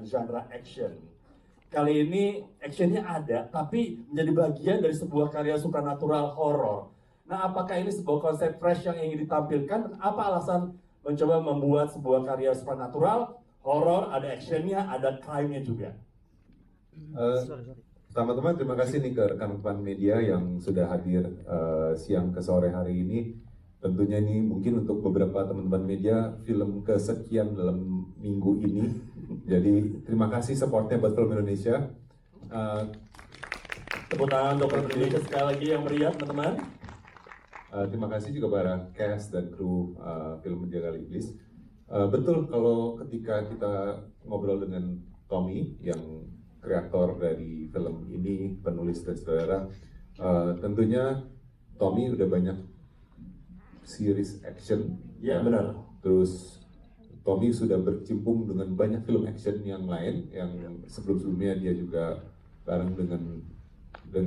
dengan genre action. Kali ini actionnya ada, tapi menjadi bagian dari sebuah karya supernatural horror. Nah, apakah ini sebuah konsep fresh yang ingin ditampilkan? Dan apa alasan mencoba membuat sebuah karya supernatural, horror, ada actionnya, ada crime-nya juga? Teman-teman, terima kasih nih ke rekan-rekan media yang sudah hadir siang ke sore hari ini. Tentunya ini mungkin untuk beberapa teman-teman media film kesekian dalam minggu ini. Jadi terima kasih supportnya buat film Indonesia. Tepuk tangan untuk film Indonesia sekali lagi yang meriah, teman-teman. Terima kasih juga para cast dan kru film Menjaga Iblis. Betul kalau ketika kita ngobrol dengan Tommy yang kreator dari film ini, penulis dan saudara, tentunya Tommy udah banyak series action. Ya, benar. Terus Tommy sudah berkecimpung dengan banyak film action yang lain, yang sebelum-sebelumnya dia juga bareng dengan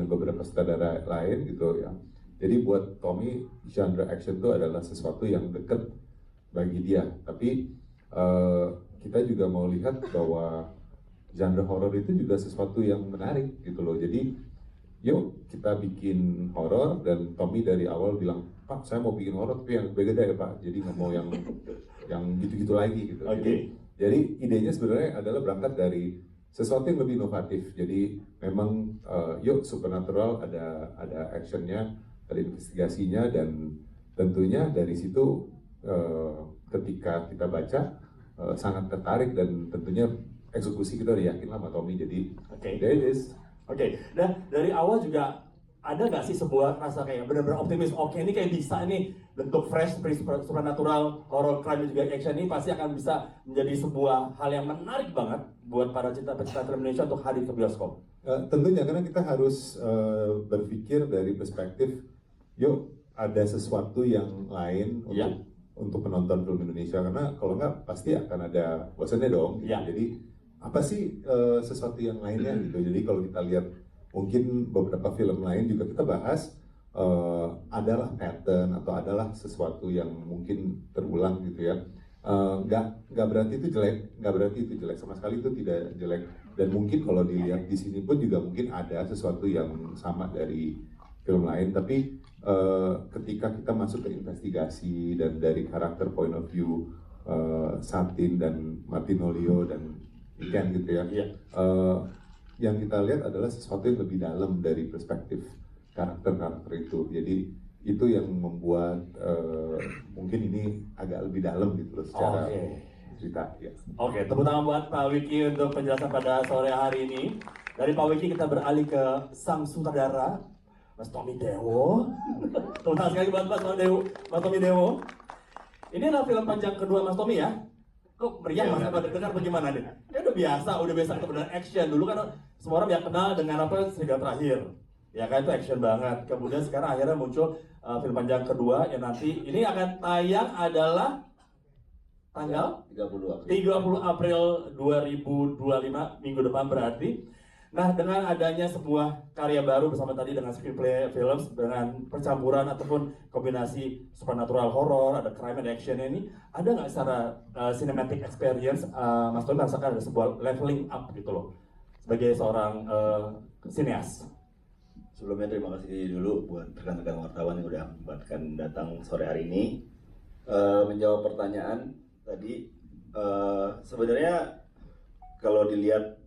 beberapa sutradara lain gitu ya. Jadi buat Tommy genre action itu adalah sesuatu yang dekat bagi dia. Tapi kita juga mau lihat bahwa genre horor itu juga sesuatu yang menarik gitu loh. Jadi yuk kita bikin horor, dan Tommy dari awal bilang, Pak saya mau bikin horor tapi yang beda ya Pak. Jadi nggak mau yang gitu-gitu lagi gitu. Okay. Jadi idenya sebenarnya adalah berangkat dari sesuatu yang lebih inovatif. Jadi memang yuk supernatural ada actionnya, ada investigasinya, dan tentunya dari situ ketika kita baca sangat tertarik, dan tentunya eksekusi kita udah yakin lah sama Tommy. Jadi there it is. Oke. Nah dari awal juga ada nggak sih sebuah rasa kayak benar-benar optimis, oke ini kayak bisa nih bentuk fresh, supernatural, horror, crime, juga action ini pasti akan bisa menjadi sebuah hal yang menarik banget buat para pecinta film Indonesia untuk hadir ke bioskop? Tentunya, karena kita harus berpikir dari perspektif, yuk ada sesuatu yang lain untuk penonton film Indonesia, karena kalau nggak pasti akan ada bosannya dong. Gitu. Jadi apa sih sesuatu yang lainnya gitu. Jadi kalau kita lihat mungkin beberapa film lain juga kita bahas adalah pattern atau adalah sesuatu yang mungkin terulang gitu ya. Nggak berarti itu jelek, sama sekali itu tidak jelek. Dan mungkin kalau dilihat di sini pun juga mungkin ada sesuatu yang sama dari film lain, tapi ketika kita masuk ke investigasi dan dari karakter point of view Satin dan Martinolio dan Iken gitu ya, yang kita lihat adalah sesuatu yang lebih dalam dari perspektif karakter-karakter itu. Jadi itu yang membuat mungkin ini agak lebih dalam gitu loh secara cerita. Ya. Oke, tepuk tangan buat Pak Wiki untuk penjelasan pada sore hari ini. Dari Pak Wiki kita beralih ke sang sutradara, Mas Tommy Dewo. Tepuk tangan sekali buat Mas Tommy Dewo. Ini adalah film panjang kedua Mas Tommy ya? Kok meriah Mas? Apa dengar bagaimana deh? Ya udah biasa ketemu dengan action. Dulu kan semua orang yang kenal dengan apa Serigala Terakhir. Ya kan itu action banget. Kemudian sekarang akhirnya muncul film panjang kedua yang nanti ini akan tayang adalah tanggal 30 April 2025 minggu depan berarti. Nah, dengan adanya sebuah karya baru bersama tadi dengan Screenplay Films dengan percampuran ataupun kombinasi supernatural horror, ada crime and action ini, ada nggak secara cinematic experience Mas Tommy merasakan ada sebuah leveling up gitu loh sebagai seorang sineas? Sebelumnya terima kasih dulu buat rekan-rekan wartawan yang udah menyempatkan datang sore hari ini. Menjawab pertanyaan tadi, sebenarnya kalau dilihat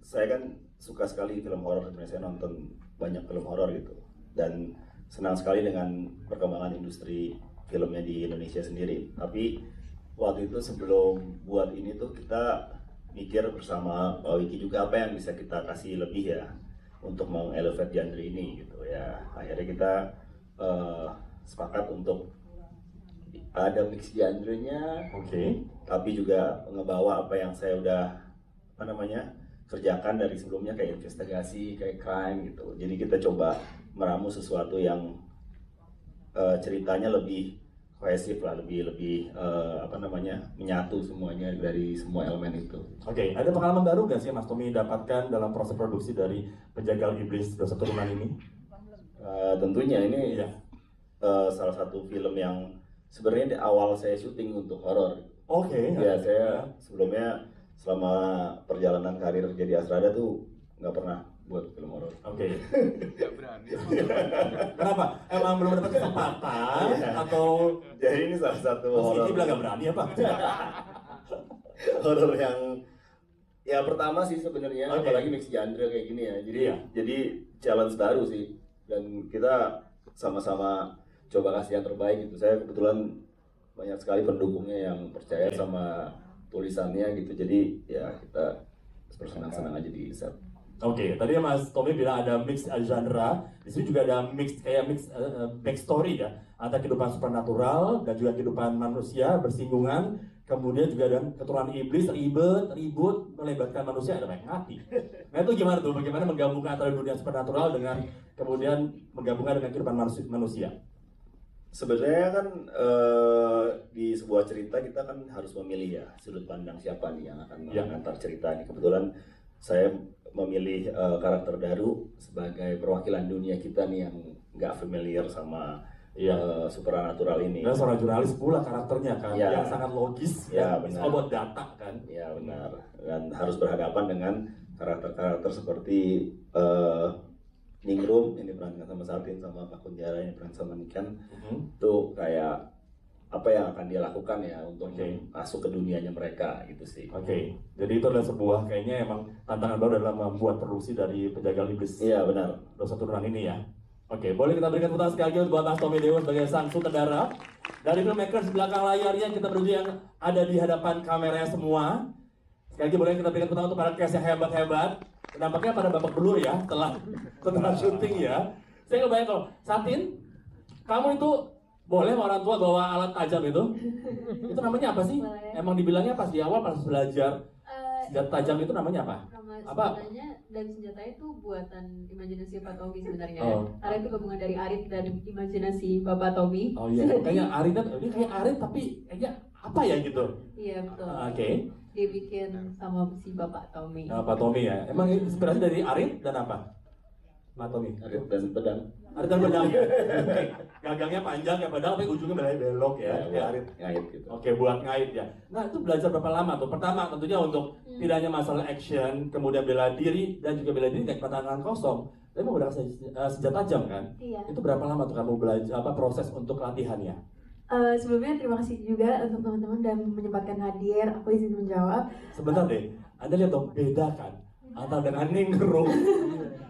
saya kan suka sekali film horor, saya nonton banyak film horor gitu, dan senang sekali dengan perkembangan industri filmnya di Indonesia sendiri. Tapi waktu itu sebelum buat ini tuh kita mikir bersama Pak Wiki juga apa yang bisa kita kasih lebih ya untuk mengelevate genre ini gitu ya. Akhirnya kita sepakat untuk ada mix genre-nya, tapi juga ngebawa apa yang saya udah kerjakan dari sebelumnya kayak investigasi, kayak crime gitu. Jadi kita coba meramu sesuatu yang ceritanya lebih kohesif lah, lebih menyatu semuanya dari semua elemen itu. Oke, ada pengalaman baru nggak sih Mas Tommy dapatkan dalam proses produksi dari Penjagal Iblis Dosa Turunan ini? Tentunya ini salah satu film yang sebenarnya di awal saya syuting untuk horor. Ya, saya sebelumnya selama perjalanan karir jadi Asrada tuh nggak pernah buat film horor. Oke. Nggak berani. Kenapa? Emang belum dapat kesempatan atau Jadi ini salah satu Mas horor Iki bilang gak berani apa? horor yang ya pertama sih sebenarnya, Oke. apalagi mix genre kayak gini ya. Jadi Iya. jadi challenge baru sih, dan kita sama-sama coba kasih yang terbaik gitu. Saya kebetulan banyak sekali pendukungnya yang percaya Oke. sama tulisannya gitu. Jadi ya kita bersenang-senang aja di set. Oke, tadi Mas Tommy bilang ada mix genre, di sini juga ada mix backstory ya, antara kehidupan supernatural dan juga kehidupan manusia bersinggungan, kemudian juga ada keturunan iblis ribut melibatkan manusia ada banyak mati. Nah itu gimana tuh? Bagaimana menggabungkan antara dunia supernatural dengan kemudian menggabungkan dengan kehidupan manusia? Sebenarnya kan di sebuah cerita kita kan harus memilih ya sudut pandang siapa nih yang akan Ya. mengantar cerita ini. Kebetulan saya memilih karakter Daru sebagai perwakilan dunia kita nih yang nggak familiar sama supernatural ini. Dan seorang jurnalis pula karakternya kan, Ya. yang sangat logis, Ya, kan? benar. All about data kan. Ya benar, dan harus berhadapan dengan karakter-karakter seperti Ningrum ini diperankan sama Satin, sama Pak Kunjara ini diperankan sama Niken. Itu kayak apa yang akan dia lakukan ya untuk Oke. masuk ke dunianya mereka gitu sih. Oke, jadi itu adalah sebuah kayaknya emang tantangan baru dalam membuat produksi dari Penjaga Iblis. Iya benar. Dosa turunan ini ya. Oke, boleh kita berikan tepuk tangan sekali lagi buat Mas Tommy Dewo sebagai sang sutradara. Dari filmmakers di belakang layarnya kita menuju yang ada di hadapan kameranya semua. Sekali lagi boleh kita berikan tepuk tangan untuk para cast yang hebat-hebat. Nampaknya pada babak belur ya setelah syuting ya. Saya kebayang kalau Satin, kamu itu boleh sama orang tua bawa alat tajam itu? Itu namanya apa sih? Boleh. Emang dibilangnya pas di awal pas belajar senjata tajam itu namanya apa? Nama Apa? senjatanya dan senjatanya itu buatan imajinasi Pak Tommy sebenarnya. Oh. Karena itu gabungan dari Arit dan imajinasi Bapak Tommy. Oh iya, kayaknya Arit kan, ini kayak Arit tapi kayaknya apa ya gitu? Iya betul. Oke. Dia bikin sama si Bapak Tommy. Nah, Pak Tommy ya. Emang inspirasi dari Arit dan apa? Pak Tommy. Ada dan pedang. Arit dan pedang ya. Oke. Gagangnya panjang ya pedang tapi ujungnya belok ya. Kayak Arit. Ngait gitu. Oke, buat ngait ya. Nah, itu belajar berapa lama tuh? Pertama tentunya untuk tidak hanya masalah action, kemudian bela diri dan juga bela diri kayak tangan kosong. Tapi menggunakan senjata tajam kan? Iya. Itu berapa lama tuh kamu belajar proses untuk latihannya? Sebelumnya terima kasih juga untuk teman-teman dan menyempatkan hadir. Aku izin menjawab. Sebentar deh, Anda lihat dong, beda kan antara dengan Ningrum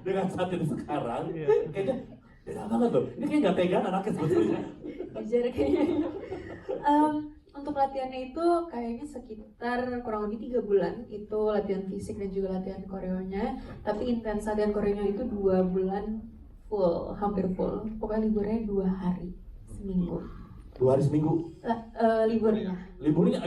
dengan saat ini sekarang, kayaknya beda banget tuh. Ini kayak nggak pegang anaknya sebetulnya. Belajar kayaknya. Untuk latihannya itu kayaknya sekitar kurang lebih 3 bulan. Itu latihan fisik dan juga latihan koreonya. Tapi intens latihan koreonya itu 2 bulan full, hampir full. Pokoknya liburnya 2 hari seminggu. 2 hari seminggu. Liburnya. Liburnya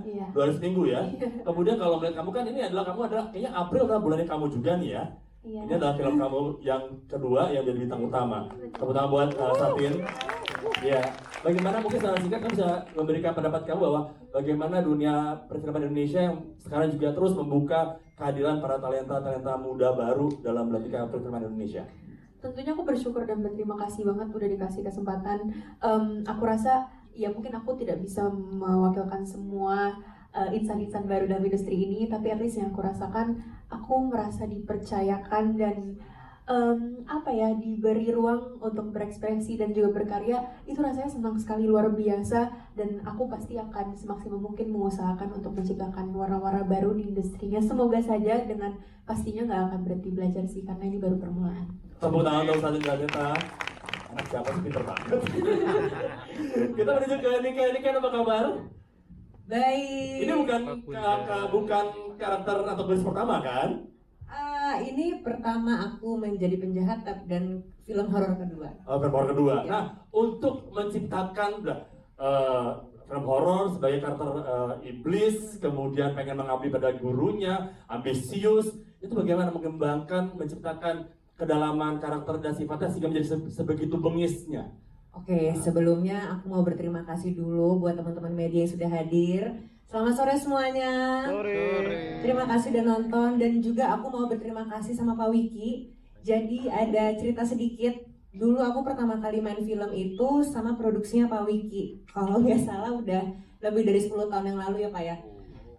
Iya. 2 hari seminggu ya. Kemudian kalau melihat kamu kan ini adalah kayaknya April adalah bulannya kamu juga nih ya. Iya. Ini adalah film kamu yang kedua yang jadi bintang utama. Tepuk tangan buat Satin. Ya, bagaimana mungkin secara singkat kamu bisa memberikan pendapat kamu bahwa bagaimana dunia perfilman Indonesia yang sekarang juga terus membuka kehadiran para talenta muda baru dalam melanjutkan perfilman Indonesia. Tentunya aku bersyukur dan berterima kasih banget udah dikasih kesempatan. Aku rasa ya mungkin aku tidak bisa mewakilkan semua insan-insan baru dalam industri ini, tapi at least yang aku rasakan, aku merasa dipercayakan dan diberi ruang untuk berekspresi dan juga berkarya. Itu rasanya senang sekali, luar biasa, dan aku pasti akan semaksimal mungkin mengusahakan untuk menciptakan warna-warna baru di industrinya. Semoga saja, dengan pastinya nggak akan berhenti belajar sih, karena ini baru permulaan. Tepuk tangan untuk Satin Dalita. Anak siapa sih, pinter banget. Kita menuju ke Nika, apa kabar? Baik. Ini bukan karakter atau tulis pertama kan? Ini pertama aku menjadi penjahat dan film horor kedua. Film horor kedua. Ya. Nah, untuk menciptakan film horor sebagai karakter iblis, kemudian pengen mengabdi pada gurunya, ambisius, itu bagaimana mengembangkan, menciptakan kedalaman karakter dan sifatnya sehingga menjadi sebegitu bengisnya. Oke, sebelumnya aku mau berterima kasih dulu buat teman-teman media yang sudah hadir. Selamat sore semuanya. Terima kasih udah nonton, dan juga aku mau berterima kasih sama Pak Wiki. Jadi ada cerita sedikit. Dulu aku pertama kali main film itu sama produksinya Pak Wiki. Kalau nggak salah udah lebih dari 10 tahun yang lalu ya Pak ya.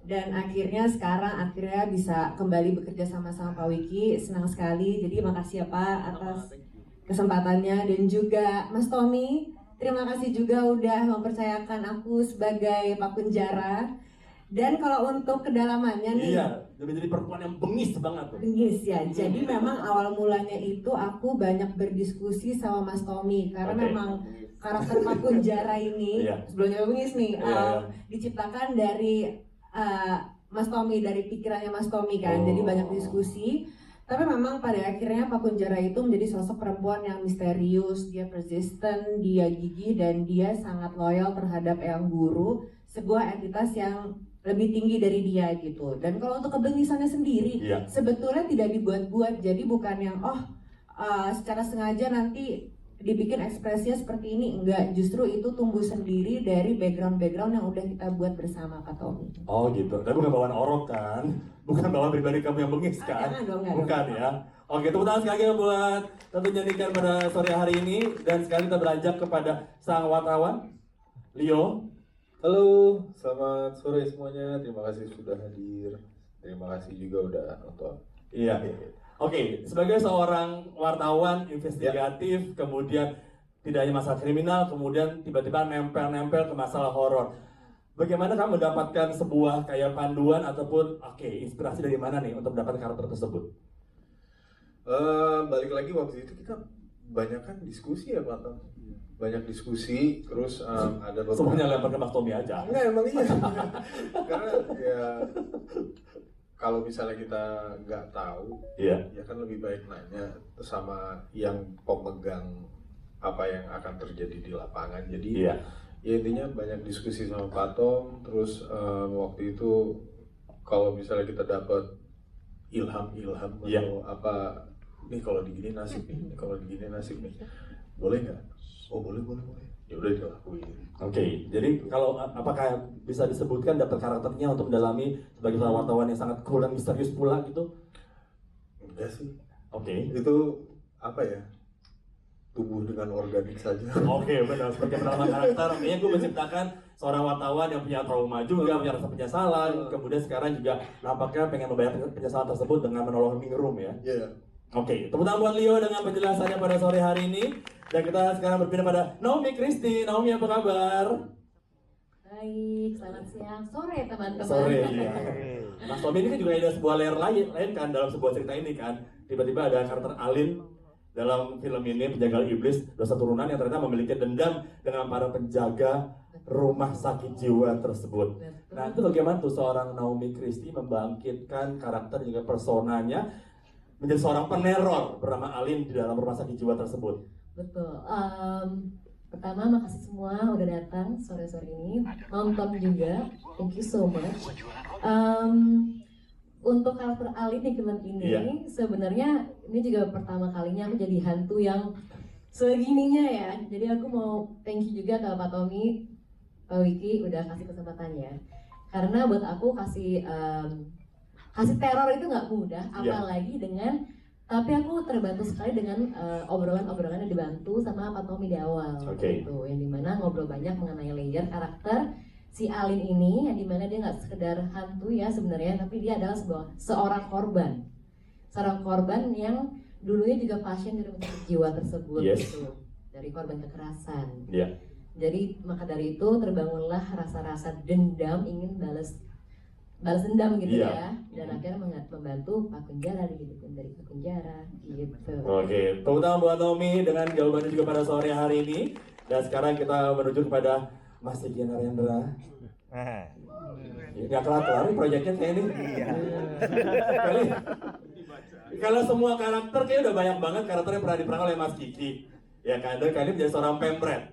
dan akhirnya sekarang bisa kembali bekerja sama Pak Wiki. Senang sekali, jadi makasih ya Pak atas kesempatannya, dan juga Mas Tommy, terima kasih juga udah mempercayakan aku sebagai Pak Penjara. Dan kalau untuk kedalamannya nih, Iya, jadi perempuan yang bengis banget tuh. bengis ya. Jadi memang awal mulanya itu aku banyak berdiskusi sama Mas Tommy karena Oke. memang karakter Pak Kunjara ini Iya. sebelumnya bengis nih Iya. diciptakan dari Mas Tommy, dari pikirannya Mas Tommy kan. Jadi Oh. banyak diskusi. Tapi memang pada akhirnya Pak Kunjara itu menjadi sosok perempuan yang misterius, dia persisten, dia gigih, dan dia sangat loyal terhadap Eyang Guru, sebuah entitas yang lebih tinggi dari dia gitu. Dan kalau untuk kebengisannya sendiri, Iya. sebetulnya tidak dibuat-buat, jadi bukan yang secara sengaja nanti dibikin ekspresinya seperti ini, enggak. Justru itu tumbuh sendiri dari background yang udah kita buat bersama Kak Tommy. Oh gitu, tapi bukan bawaan orok kan? Bukan bawaan pribadi kamu yang bengis kan? Jangan dong, enggak Bukan dong. ya. Oke, tepuk tangan sekali lagi buat tentunya Niken pada sore hari ini. Dan sekarang kita beranjak kepada sang wartawan, Leo. Halo, selamat sore semuanya. Terima kasih sudah hadir. Terima kasih juga udah nonton. Iya. Oke, sebagai seorang wartawan investigatif, kemudian tidak hanya masalah kriminal, kemudian tiba-tiba nempel-nempel ke masalah horor. Bagaimana kamu mendapatkan sebuah kayak panduan ataupun inspirasi dari mana nih untuk mendapatkan karakter tersebut? Balik lagi waktu itu kita banyak kan diskusi ya Pak Tom. Banyak diskusi, terus ada Semuanya lempar ke Mas Tommy aja. Enggak, emang iya. Karena ya kalau misalnya kita nggak tahu, Iya. ya kan lebih baik nanya sama yang pemegang apa yang akan terjadi di lapangan. Jadi Iya. ya intinya banyak diskusi sama Pak Tom. Terus waktu itu kalau misalnya kita dapat ilham Iya. atau apa, nih kalau digini nasib nih, kalau digini nasib nih, boleh nggak? Oh boleh. Ya udah dilakuin. Oke, jadi kalau apakah bisa disebutkan daftar karakternya untuk mendalami sebagai seorang wartawan yang sangat cool dan misterius pula gitu? Enggak sih. Oke. Itu apa ya? Tumbuh dengan organik saja. Oke, benar. Sebagai pendalaman karakter, artinya gue menciptakan seorang wartawan yang punya trauma juga, punya rasa penyesalan, kemudian sekarang juga nampaknya pengen membayar penyesalan tersebut dengan menolong Ningrum ya. Iya. Oke, tepuk tangan buat Leo dengan penjelasannya pada sore hari ini. Dan kita sekarang berpindah pada Naomi Christy. Naomi, apa kabar? Baik, selamat siang, sore teman-teman. Sore, iya. Mas Tommy ini kan juga ada sebuah layer lain kan dalam sebuah cerita ini kan. Tiba-tiba ada karakter Alin dalam film ini, penjaga iblis, dosa turunan yang ternyata memiliki dendam dengan para penjaga rumah sakit jiwa tersebut. Nah, itu bagaimana tuh seorang Naomi Christy membangkitkan karakter juga personanya menjadi seorang peneror bernama Alin di dalam rumah sakit jiwa tersebut. Betul. Pertama, makasih semua udah datang sore-sore ini, nonton juga. Thank you so much. Untuk karakter Alin di film ini, Iya. sebenarnya ini juga pertama kalinya aku jadi hantu yang segininya ya. Jadi aku mau thank you juga ke Pak Tommy, Pak Wiki udah kasih kesempatannya. Karena buat aku kasih teror itu nggak mudah, Iya. apalagi tapi aku terbantu sekali dengan obrolan-obrolan yang dibantu sama Pak Tommy di awal. Oke. Gitu, yang dimana ngobrol banyak mengenai layer karakter si Alin ini, yang dimana dia nggak sekedar hantu ya sebenarnya, tapi dia adalah seorang korban yang dulunya juga pasien dari rumah sakit jiwa tersebut, Yes. gitu, dari korban kekerasan. Iya. Jadi maka dari itu terbangunlah rasa-rasa dendam, ingin balas dendam gitu Iya. ya, dan akhirnya membantu Pak Kunjara dihidupin dari Pak Kunjara gitu. Oke, tepuk tangan buat Naomi dengan jawabannya juga pada sore hari ini. Dan sekarang kita menuju kepada Mas Iki Narendra. Gak kelar-kelar nih proyeknya kayak ini. Kalau semua karakter kayaknya udah banyak banget karakter yang pernah diperankan oleh Mas Kiki. Ya kan, dan kali ini menjadi seorang pemret.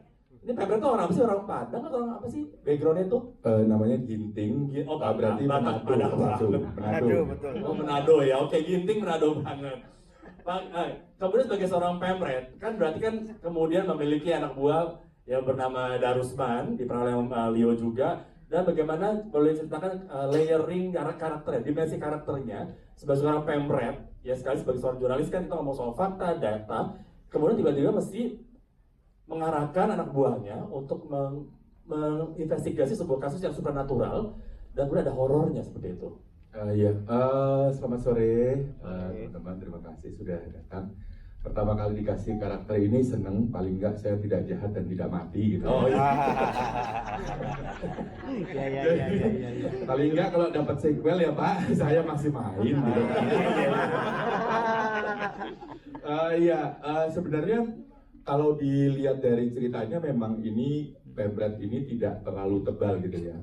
Ini pemret tuh orang apa sih? Orang Padang atau orang apa sih? Backgroundnya tuh? Namanya Ginting. Oh, Berarti Batak, Manado. Batak. Manado. betul. Oh, Manado ya, oke, Ginting Manado banget. Kemudian sebagai seorang pemret, kan berarti kan kemudian memiliki anak buah yang bernama Darusman, diperan oleh Leo juga. Dan bagaimana boleh ceritakan layering karakternya, dimensi karakternya sebagai seorang pemret, ya sekali sebagai seorang jurnalis kan kita ngomong soal fakta, data, kemudian tiba-tiba mesti mengarahkan anak buahnya untuk menginvestigasi sebuah kasus yang supernatural dan kemudian ada horornya seperti itu. Selamat sore teman-teman, terima kasih sudah datang. Pertama kali dikasih karakter ini seneng, paling enggak saya tidak jahat dan tidak mati gitu. Oh iya. Paling enggak kalau dapat sequel ya Pak, saya masih main gitu. Sebenarnya kalau dilihat dari ceritanya memang ini pamflet ini tidak terlalu tebal gitu ya,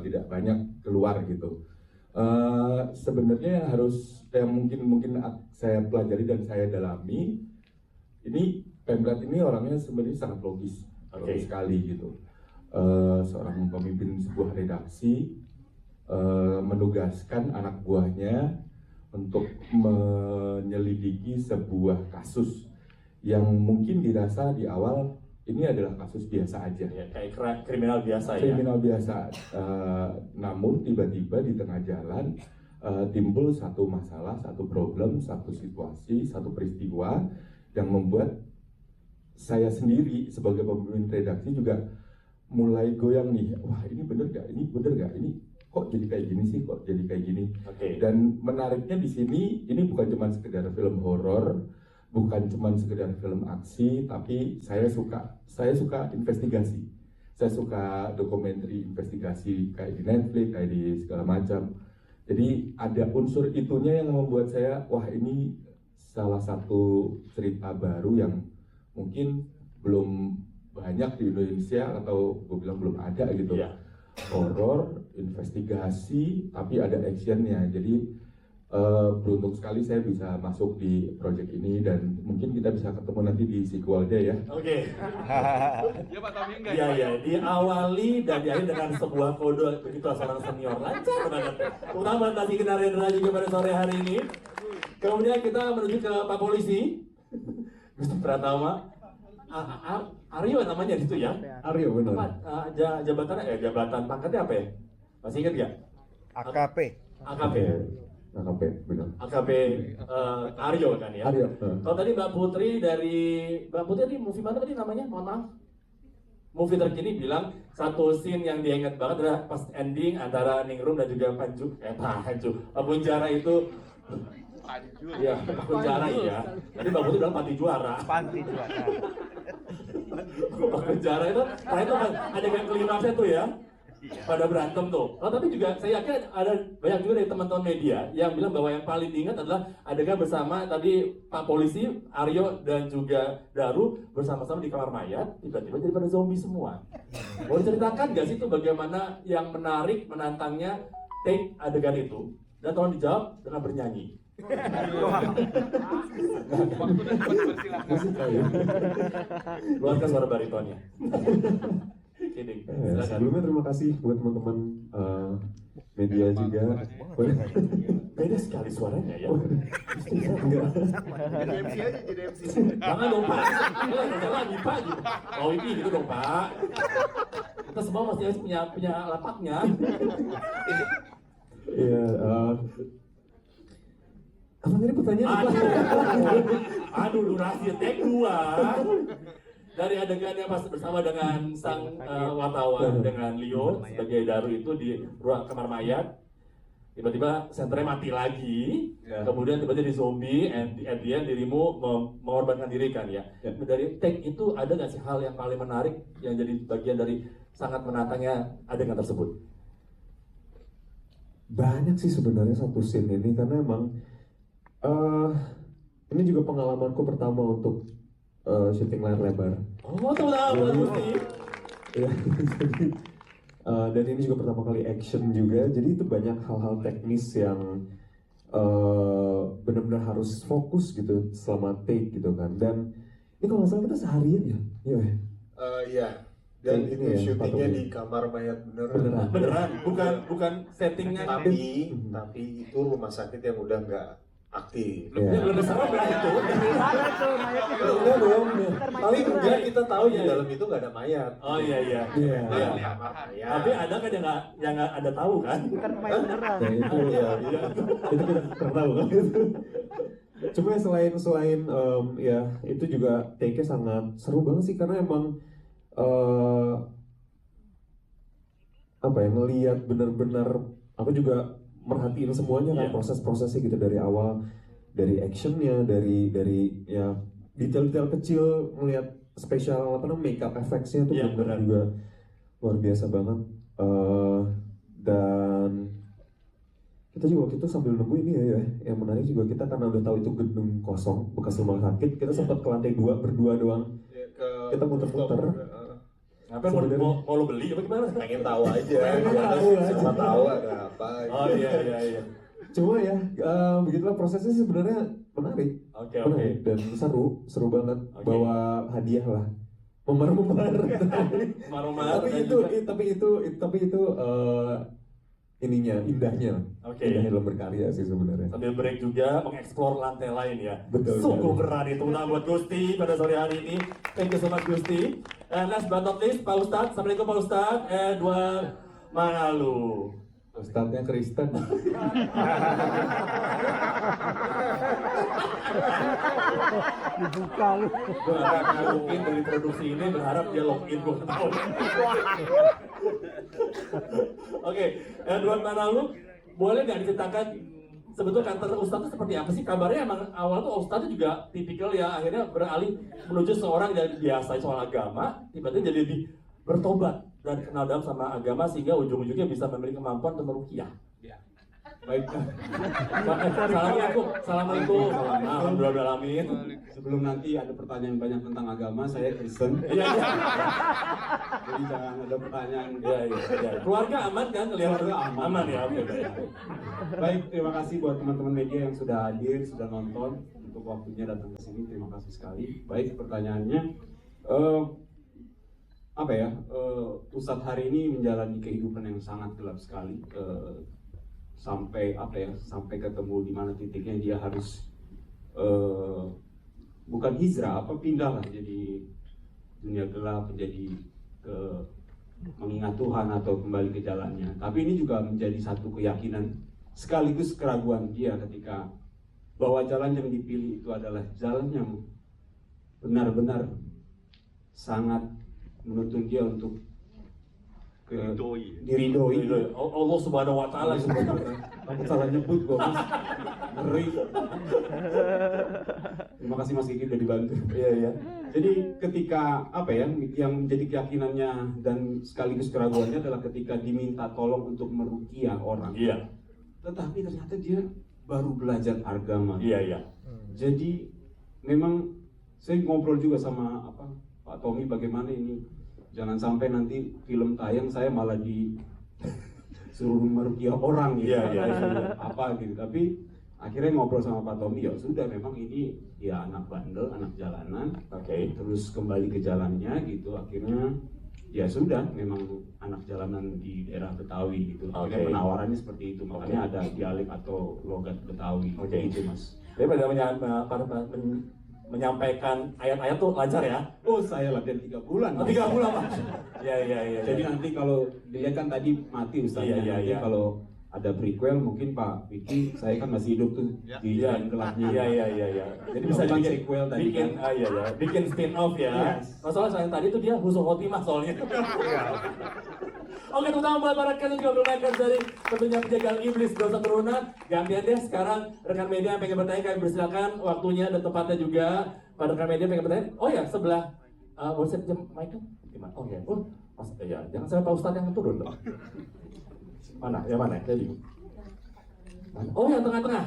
tidak banyak keluar gitu. Sebenarnya yang mungkin saya pelajari dan saya dalami, ini pamflet ini orangnya sebenarnya sangat logis sekali gitu. Seorang pemimpin sebuah redaksi menugaskan anak buahnya untuk menyelidiki sebuah kasus yang mungkin dirasa di awal ini adalah kasus biasa aja, ya, kayak kriminal biasa kriminal biasa. Namun tiba-tiba di tengah jalan timbul satu masalah, satu problem, satu situasi, satu peristiwa yang membuat saya sendiri sebagai pemimpin redaksi juga mulai goyang nih. Wah, ini bener gak? Ini bener gak? Ini kok jadi kayak gini sih? Kok jadi kayak gini? Dan menariknya di sini ini bukan cuma sekedar film horor, bukan cuma sekedar film aksi, tapi saya suka investigasi. Saya suka dokumenter investigasi kayak di Netflix, kayak di segala macam. Jadi ada unsur itunya yang membuat saya, wah ini salah satu cerita baru yang mungkin belum banyak di Indonesia atau gue bilang belum ada gitu. Horor, investigasi, tapi ada actionnya. Jadi beruntung sekali saya bisa masuk di project ini dan mungkin kita bisa ketemu nanti di sequelnya ya. Ya Pak Tommy enggak? Iya, diawali dan diakhiri dengan sebuah kode, begitulah seorang senior, lancar banget. Utama tadi Narendra juga pada sore hari ini. Kemudian kita menuju ke Pak Polisi, Mr. Pratama. Aryo namanya itu ya? Aryo benar. Jabatan pangkatnya apa ya? Masih ingat nggak? AKP. AKP benar. AKP Aryo kan ya? Aryo. Kalau tadi Mbak Putri di movie mana tadi namanya? Mohon maaf. Movie terkini bilang satu scene yang dia ingat banget adalah pas ending antara Ningrum dan juga Pak Punjara itu. Iya, Pak Punjara iya. Tadi Mbak Putri bilang Panti Juara. Pak Punjara itu, nah itu adegan klimaksnya tuh ya. Pada berantem tuh. Tapi juga saya yakin ada banyak juga dari teman-teman media yang bilang bahwa yang paling diingat adalah adegan bersama tadi Pak Polisi, Aryo dan juga Daru bersama-sama di kamar mayat, tiba-tiba jadi pada zombie semua. Boleh ceritakan nggak sih itu bagaimana yang menarik, menantangnya take adegan itu? Dan tolong dijawab dengan bernyanyi. Waktu dan tempat dipersilakan. Keluarkan suara baritonnya. Sebelumnya terima kasih buat teman-teman media juga. Beda sekali suaranya ya. Jadi MC aja, jadi MC. Jangan dong Pak, lagi Pak gitu. Oh ini gitu dong Pak. Kita semua masih harus punya lapaknya. Iya. Apa tadi pertanyaan? Aduh, durasi take 2. Dari adegannya pas bersama dengan sang wartawan dengan Leo sebagai Daru itu di ruang kamar mayat, tiba-tiba senternya mati lagi, kemudian tiba-tiba di zombie, and at the end dirimu mengorbankan diri kan ya. Dari take itu ada nggak sih hal yang paling menarik yang jadi bagian dari sangat menantangnya adegan tersebut? Banyak sih sebenarnya satu scene ini karena emang ini juga pengalamanku pertama untuk syuting layar lebar. Oh, tahu sih. Ya, jadi dan ini juga pertama kali action juga. Jadi itu banyak hal-hal teknis yang benar-benar harus fokus gitu selama take gitu kan. Dan ini kalau nggak salah kita seharian ya, Iya. Dan Ini itu ya, syutingnya Pak di kamar mayat beneran. Beneran, bukan settingnya. Tapi itu rumah sakit yang udah nggak aktif. Lebih sama berarti itu. Enggak dong. Tapi enggak, kita tahu di dalam itu nggak ada mayat. Oh iya. Kamar mayat. Tapi ada kan yang nggak ada tahu kan? Nah, itu itu kita pernah tahu kan. Cuma ya selain ya itu juga take-nya sangat seru banget sih karena emang apa ya, ngelihat benar-benar, aku juga merhatiin semuanya kan, proses-prosesnya gitu dari awal, dari actionnya, dari ya detail-detail kecil, ngelihat spesial apa namanya makeup effects-nya tuh benar juga luar biasa banget. Dan kita juga waktu itu sambil nunggu ini ya, yang menarik juga kita karena udah tahu itu gedung kosong bekas rumah sakit, kita sempat ke lantai 2 berdua doang. Kita muter-muter. Ngapain mau lo beli apa gimana? Pengen tahu aja. Siapa tahu ada apa. Oh iya. Cuma ya, begitulah prosesnya sih sebenarnya menarik. Oke. Dan seru banget. Bawa hadiah lah, memar-memar. tapi itu ininya, indahnya dalam berkarya sih sebenarnya. Sambil break juga mengeksplor lantai lain ya. Betul. Sungguh keren itu buat Gusti pada sore hari ini. Thank you so much Gusti. And last but not least, Pak Ustadz. Assalamualaikum Pak Ustadz. Edward Manalu. Ustadznya Kristen. Dibuka lu. Gue gak akan login dari produksi ini, berharap dia login, gue tahu. Oke, Edward Manalu, boleh nggak diceritakan sebetulnya kantor Ustadz itu seperti apa sih? Kabarnya emang awal tuh Ustadz itu juga tipikal ya, akhirnya beralih menuju seorang yang biasa soal agama, tiba-tiba jadi lebih bertobat dan kenal dalam sama agama sehingga ujung-ujungnya bisa memiliki kemampuan untuk meruqyah. Baik. Assalamualaikum. Alhamdulillahirrahmanirrahim. Sebelum nanti ada pertanyaan banyak tentang agama, saya Kristen. Iya. Jadi jangan ada pertanyaan. Iya. Keluarga aman kan? Keluarga aman ya. Oke. Baik, terima kasih buat teman-teman media yang sudah hadir, sudah nonton, untuk waktunya datang ke sini. Terima kasih sekali. Baik, pertanyaannya, Ustadz hari ini menjalani kehidupan yang sangat gelap sekali. Sampai ketemu di mana titiknya dia harus bukan hijrah, pindah lah jadi dunia gelap, menjadi mengingat Tuhan atau kembali ke jalannya. Tapi ini juga menjadi satu keyakinan sekaligus keraguan dia ketika bahwa jalan yang dipilih itu adalah jalan yang benar-benar sangat menuntun dia untuk diridoi. Allah Subhanahu wa taala sebenarnya. Kamu salah nyebut gua, Mas. Ngeri. Terima kasih Mas Kiki udah dibantu. Iya. Jadi ketika yang menjadi keyakinannya dan sekaligus keraguannya adalah ketika diminta tolong untuk meruqyah orang. Iya. Tetapi ternyata dia baru belajar agama. Iya. Jadi memang saya ngobrol juga sama Pak Tommy bagaimana ini. Jangan sampai nanti film tayang saya malah disuruh meruqyah orang gitu. Iya. Apa gitu. Tapi akhirnya ngobrol sama Pak Tommy, ya sudah memang ini ya anak bandel, anak jalanan. Terus kembali ke jalannya gitu. Akhirnya ya sudah memang anak jalanan di daerah Betawi gitu. Akhirnya penawarannya seperti itu. Makanya ada dialek atau logat Betawi gitu Mas. Tapi pada menyampaikan ayat-ayat tuh lancar ya? Oh, saya latihan 3 bulan. 3 bulan Pak? Iya. Jadi nanti kalau dilihat kan tadi mati Ustaznya. Nanti kalau ada prequel mungkin Pak Vicky, saya kan masih hidup tuh di jalan gelapnya. Iya. Jadi bisa bikin sequel tadi bikin, kan. Bikin spin off ya. Masalah yang tadi tuh dia husnul khotimah soalnya. Oke, terutama buat para rekan juga berlanggan dari tentunya penjagaan iblis dosa turunan. Gantian deh sekarang rekan media yang pengen bertanya kami persilakan, waktunya dan tempatnya juga. Pada rekan media pengen bertanya. Oh ya, sebelah boleh jam mic tuh gimana? Oh ya, Mas ya, jangan sampai Pak Ustadz yang turun dong. Mana? Yang mana? Jadi. Oh, yang tengah-tengah.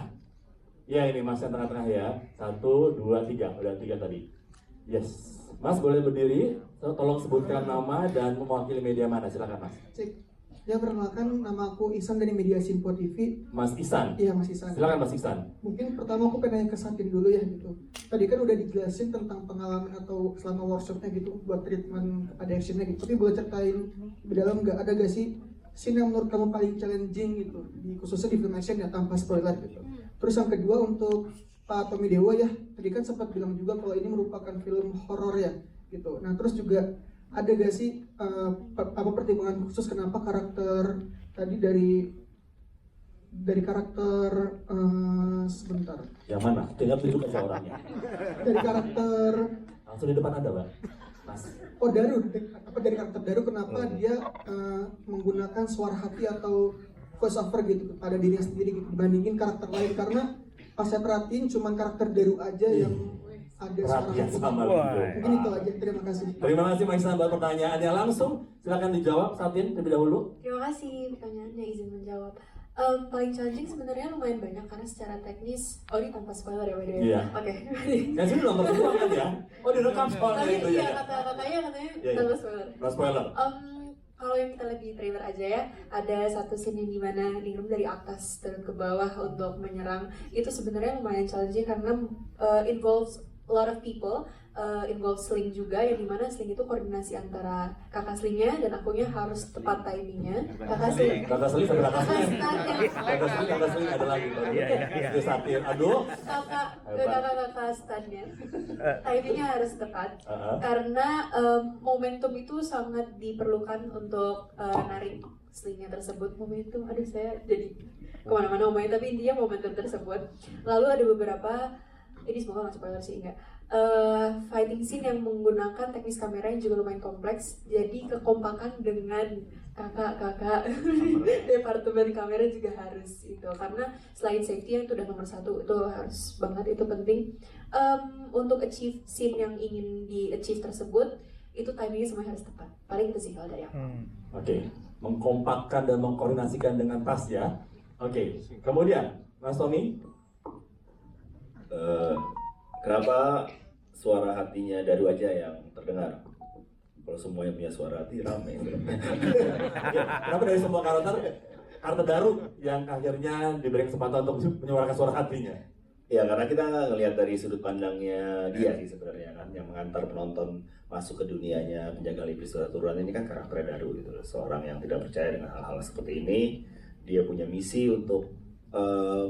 Ya ini Mas yang tengah-tengah ya. 1, 2, 3. Udah 3 tadi. Yes. Mas boleh berdiri, tolong sebutkan nama dan mewakili media mana, silakan Mas. Cek. Ya, perkenalkan, nama aku Ihsan dari Media Simpo TV. Mas Ihsan? Iya, Mas Ihsan. Silakan Mas Ihsan. Mungkin pertama aku pengen nanya ke Satin dulu ya gitu. Tadi kan udah dijelasin tentang pengalaman atau selama workshopnya gitu buat treatment kepada actionnya gitu. Tapi boleh ceritain di dalam ada gak sih scene yang menurut kamu paling challenging gitu, khususnya di film action ya, tanpa spoiler gitu. Terus yang kedua untuk Pak Tommy Dewo ya, tadi kan sempat bilang juga kalau ini merupakan film horor ya gitu. Nah terus juga ada gak sih pertimbangan khusus kenapa karakter tadi dari karakter sebentar. Yang mana? Tinggal tunjuk aja orangnya. Dari karakter langsung di depan ada Pak. Mas. dari karakter Daru kenapa dia menggunakan suara hati atau voice over gitu pada diri sendiri gitu dibandingin karakter lain, karena pas saya perhatiin cuman karakter Daru aja yang ada suara hati. Mungkin itu aja, terima kasih. Terima kasih Maisa buat pertanyaannya, langsung silakan dijawab Satin terlebih dahulu. Terima kasih pertanyaannya, izin menjawab. Paling challenging sebenarnya lumayan banyak karena secara teknis, ini tanpa spoiler ya by the way. Iya. Oke. Yang sini nomor kedua kan ya? Oh direkam soalnya Tapi itu iya ya. katanya Iya. tanpa spoiler. No spoiler. Kalau yang kita lihat di trailer aja ya, ada satu scene yang dimana Ningrum dari atas turun ke bawah untuk menyerang. Itu sebenarnya lumayan challenging karena involves a lot of people, involves Sling juga, yang dimana Sling itu koordinasi antara kakak Slingnya dan akunya harus tepat timingnya. Kakak Sling Kakak Sling ada lagi. Iya. Satir, aduh. Kakak stunnya, timingnya harus tepat karena momentum itu sangat diperlukan untuk narik Slingnya tersebut. Momentum, aduh saya jadi kemana-mana ngomongin, tapi intinya momentum tersebut. Lalu ada beberapa, ini semoga nggak spoiler sih, enggak, fighting scene yang menggunakan teknis kamera yang juga lumayan kompleks, jadi kekompakan dengan kakak-kakak departemen kamera juga harus itu, karena selain safety yang itu udah nomor satu, itu harus banget, itu penting untuk achieve scene yang ingin di achieve tersebut, itu timingnya semua harus tepat. Paling itu sih kalau dari aku. Oke, mengkompakkan dan mengkoordinasikan dengan pas ya. Oke, kemudian Mas Tommy, kenapa suara hatinya Daru aja yang terdengar? Kalau semuanya punya suara hati, rame. Kenapa dari semua karakter Daru yang akhirnya diberi kesempatan untuk menyuarakan suara hatinya? Ya karena kita ngelihat dari sudut pandangnya dia sih sebenarnya kan, yang mengantar penonton masuk ke dunianya penjaga iblis dosa turunan ini kan karakter Daru gitu, seorang yang tidak percaya dengan hal-hal seperti ini. Dia punya misi untuk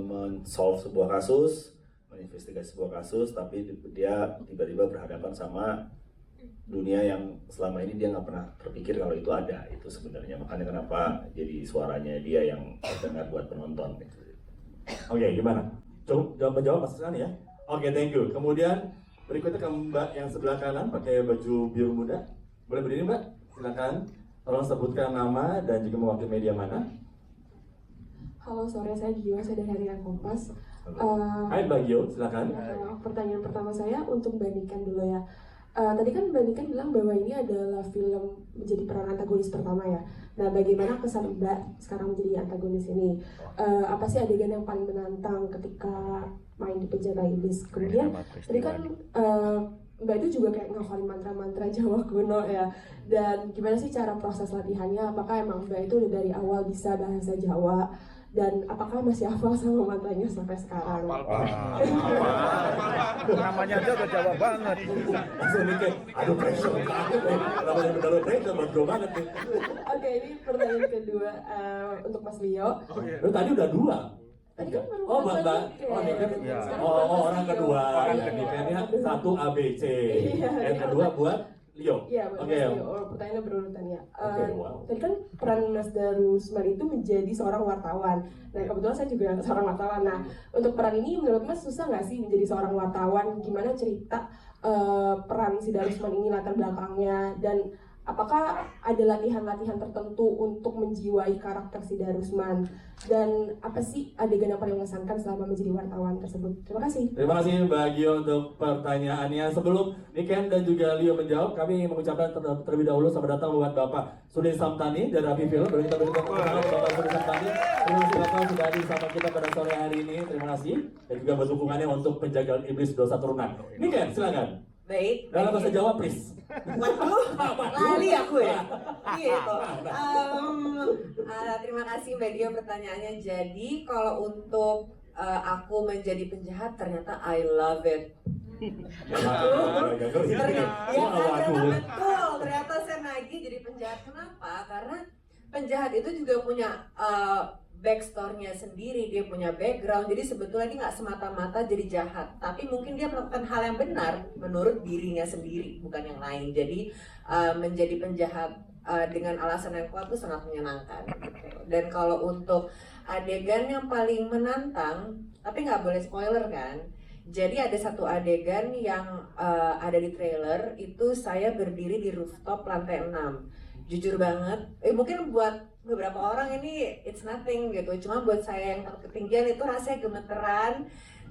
men-solve sebuah kasus, menginvestigasi sebuah kasus, tapi dia tiba-tiba berhadapan sama dunia yang selama ini dia nggak pernah terpikir kalau itu ada. Itu sebenarnya makanya kenapa jadi suaranya dia yang terdengar buat penonton gitu. Oke, gimana? Coba menjawab Mas Sani ya. Oke, thank you. Kemudian berikutnya ke Mbak yang sebelah kanan pakai baju biru muda. Boleh berdiri Mbak? Silakan. Tolong sebutkan nama dan juga mewakili media mana. Halo, sore, saya Gio, saya dari Harian Kompas. Hai Mbak Gio, silakan. Pertanyaan pertama saya untuk bandingkan dulu ya. Tadi kan bandingkan bilang bahwa ini adalah film menjadi peran antagonis pertama ya. Nah, bagaimana kesan Mbak sekarang menjadi antagonis ini? Apa sih adegan yang paling menantang ketika main di penjaga iblis? Kemudian tadi kan Mbak itu juga kayak ngafalin mantra-mantra Jawa kuno ya. Dan gimana sih cara proses latihannya? Apakah emang Mbak itu dari awal bisa bahasa Jawa? Dan apakah masih hafal sama mantranya sampai sekarang? Namanya aja udah Jawa banget. Langsung mikir, aduh pressure banget nih. Namanya benar pressure, berdua banget nih. Oke, ini pertanyaan kedua untuk Mas Leo. Lu tadi udah dua. Tadi kan baru Mbak. Ini kan orang kedua. Ini kan satu ABC. Yang kedua buat Leo. Iya, Oke. pertanyaannya berurutan ya. Wow. Tadi kan peran Mas Darusman itu menjadi seorang wartawan. Nah, kebetulan saya juga seorang wartawan. Nah, untuk peran ini menurut Mas susah nggak sih menjadi seorang wartawan? Gimana cerita peran si Darusman ini, latar belakangnya, dan apakah ada latihan-latihan tertentu untuk menjiwai karakter si Darusman? Dan apa sih adegan yang paling mengesankan selama menjadi wartawan tersebut? Terima kasih. Terima kasih Mbak Gio untuk pertanyaannya. Sebelum Niken dan juga Leo menjawab, kami mengucapkan terlebih dahulu selamat datang buat Bapak Sudin Samtani dari Rapi Film. Beri kita berikan tepuk tangan Bapak Sudin Samtani. Terima kasih Bapak sudah hadir sama kita pada sore hari ini. Terima kasih. Dan juga berdukungannya untuk penjagaan iblis dosa turunan. Niken, silakan. Baik. Dalam bahasa Jawa, please. Waduh, lali aku ya. Gitu. Terima kasih Mbak Dio pertanyaannya. Jadi kalau untuk aku menjadi penjahat, ternyata I love it. Ternyata saya nagih jadi penjahat. Kenapa? Karena penjahat itu juga punya backstory-nya sendiri, dia punya background. Jadi sebetulnya dia nggak semata-mata jadi jahat, tapi mungkin dia melakukan hal yang benar menurut dirinya sendiri, bukan yang lain. Jadi menjadi penjahat dengan alasan yang kuat itu sangat menyenangkan. Dan kalau untuk adegan yang paling menantang, tapi nggak boleh spoiler kan, Jadi ada satu adegan yang ada di trailer, itu saya berdiri di rooftop lantai 6. Jujur banget, mungkin buat beberapa orang ini it's nothing gitu, cuma buat saya yang takut ketinggian itu rasanya gemeteran.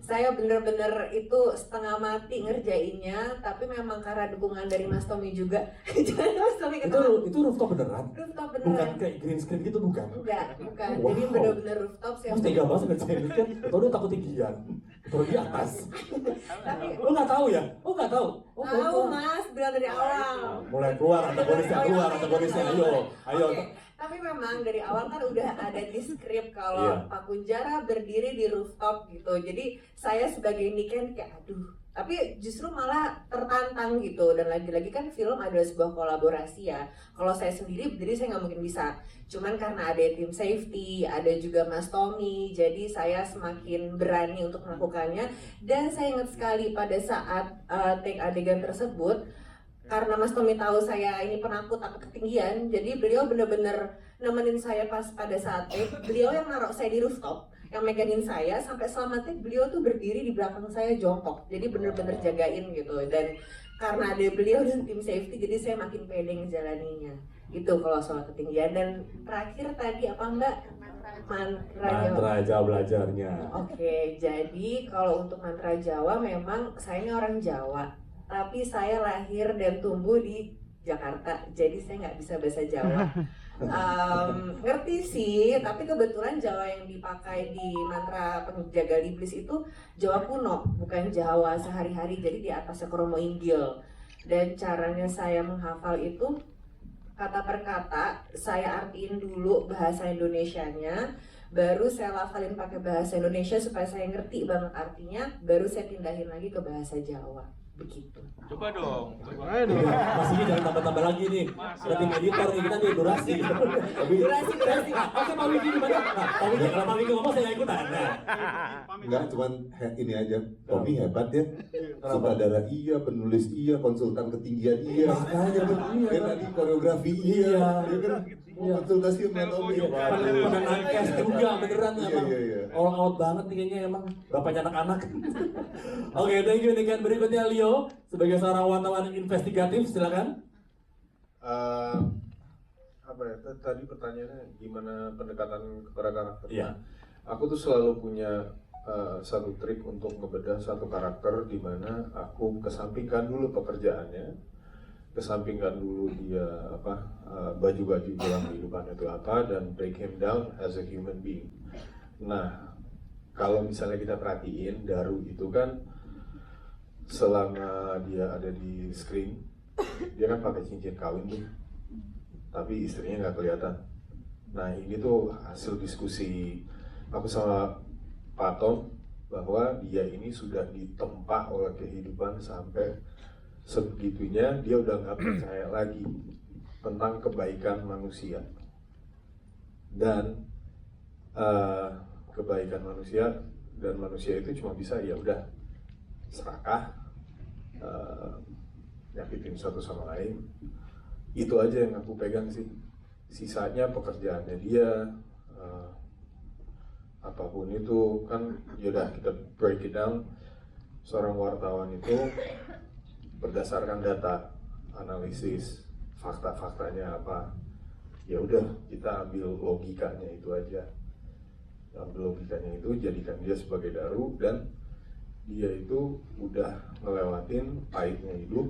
Saya bener-bener itu setengah mati ngerjainnya, tapi memang karena dukungan dari Mas Tommy juga. Jadi Mas Tommy Itu rooftop beneran? Rooftop beneran. Bukan kayak green screen gitu, bukan? Enggak. Wow. Jadi bener-bener rooftop. Mas tega banget ngerjain kan? Atau dia takut tinggian? Atau di atas? Tapi Lo nggak tahu ya? Oh nggak tahu? Oh, tahu Mas, bilang dari awal. Mulai keluar antagonisnya, ayo. Okay. Tapi memang dari awal kan udah ada di skrip kalau Pak Kunjara berdiri di rooftop gitu. Jadi saya sebagai Niken kayak aduh. Tapi justru malah tertantang gitu. Dan lagi-lagi kan film adalah sebuah kolaborasi ya. Kalau saya sendiri berdiri saya nggak mungkin bisa. Cuman karena ada tim safety, ada juga Mas Tommy. Jadi saya semakin berani untuk melakukannya. Dan saya ingat sekali pada saat take adegan tersebut, karena Mas Tommy tahu saya ini penakut takut ketinggian, jadi beliau bener-bener nemenin saya pas pada saat take. Beliau yang naruh saya di rooftop, yang megangin saya sampai selama take, beliau tuh berdiri di belakang saya jongkok, jadi bener-bener jagain gitu. Dan karena ada beliau dan tim safety, jadi saya makin pede ngejalaninnya. Itu kalau soal ketinggian. Dan terakhir tadi apa Mbak? Mantra Jawa belajarnya. Oke, jadi kalau untuk mantra Jawa memang saya ini orang Jawa. Tapi saya lahir dan tumbuh di Jakarta, jadi saya nggak bisa bahasa Jawa. Ngerti sih, tapi kebetulan Jawa yang dipakai di mantra penjaga iblis itu Jawa kuno, bukan Jawa sehari-hari, jadi di atasnya kromo inggil. Dan caranya saya menghafal itu kata per kata, saya artiin dulu bahasa Indonesianya, baru saya lafalin pakai bahasa Indonesia supaya saya ngerti banget artinya, baru saya pindahin lagi ke bahasa Jawa. Begitu. Coba dong. Mas ini jangan tambah-tambah lagi nih. Ada tim editor nih, kita nih durasi. Durasi. Oke, Pak Wiki gimana? Pak Wiki, kalau Pak Wiki ngomong saya nggak ikutan. Enggak, cuman ini aja. Tommy hebat ya. Sutradara iya, penulis iya, konsultan ketinggian iya. Makanya dia tadi koreografi iya. Dia kan konsultasi sama Tommy. Pendanaan cast juga beneran emang. Iya. All out banget nih kayaknya emang. Bapaknya anak-anak. Oke, thank you. Niken. Berikutnya Leo sebagai seorang wartawan investigatif, silakan. Apa ya? Tadi pertanyaannya gimana pendekatan kepada karakter? Iya. Aku tuh selalu punya satu trik untuk ngebedah satu karakter di mana aku kesampingkan dulu pekerjaannya, kesampingkan dulu dia baju-baju dalam kehidupan itu apa, dan break him down as a human being. Nah, kalau misalnya kita perhatiin Daru itu kan selama dia ada di screen, dia kan pakai cincin kawin tuh, tapi istrinya nggak kelihatan. Nah, ini tuh hasil diskusi aku sama Pak Tom, bahwa dia ini sudah ditempa oleh kehidupan sampai sebegitunya dia udah nggak percaya lagi tentang kebaikan manusia. Dan kebaikan manusia dan manusia itu cuma bisa ya udah serakah, nyakitin satu sama lain. Itu aja yang aku pegang sih. Sisanya pekerjaannya dia, apapun itu kan yaudah kita break it down. Seorang wartawan itu berdasarkan data, analisis, fakta-faktanya apa, ya udah kita ambil logikanya itu aja. Ambil logikanya itu, jadikan dia sebagai Daru, dan dia itu udah ngelewatin pahitnya hidup,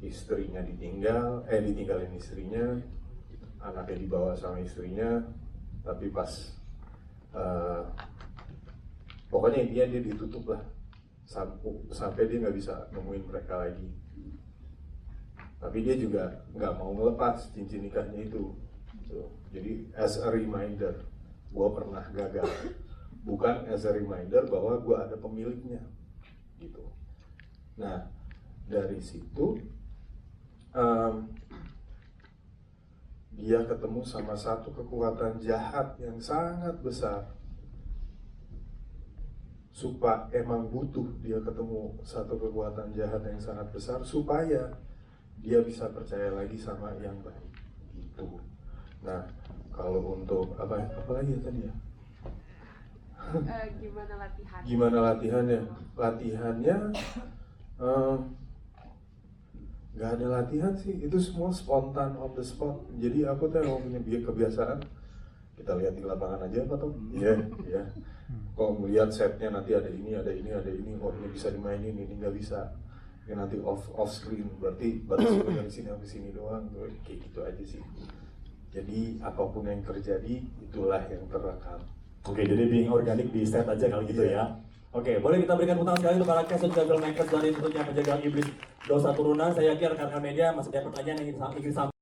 istrinya ditinggalin istrinya, anaknya dibawa sama istrinya, tapi pas pokoknya intinya dia ditutup lah sampai dia nggak bisa nemuin mereka lagi. Tapi dia juga nggak mau ngelepas cincin nikahnya itu. Jadi as a reminder, gue pernah gagal, bukan as a reminder bahwa gue ada pemiliknya gitu. Nah, dari situ dia ketemu sama satu kekuatan jahat yang sangat besar. Emang butuh dia ketemu satu kekuatan jahat yang sangat besar supaya dia bisa percaya lagi sama yang baik gitu. Nah, kalau untuk apa lagi ya tadi ya? gimana latihan? Gimana latihannya? Latihannya nggak ada latihan sih, itu semua spontan on the spot. Jadi aku tuh emang punya kebiasaan, kita lihat di lapangan aja apa tuh? Iya, iya. Kalau melihat setnya nanti ada ini, oh ini bisa dimainin, ini nggak bisa. Ini nanti off screen, berarti batas dari sini sampai sini doang, kayak gitu aja sih. Jadi apapun yang terjadi, itulah yang terekam. Oke, jadi being organik di set aja kalau gitu ya. Oke, boleh kita berikan tepuk tangan sekali untuk para cast dan juga filmmakers dari tentunya Penjagaan Iblis Dosa Turunan. Saya yakin rekan-rekan media masih ada pertanyaan yang ingin disampaikan.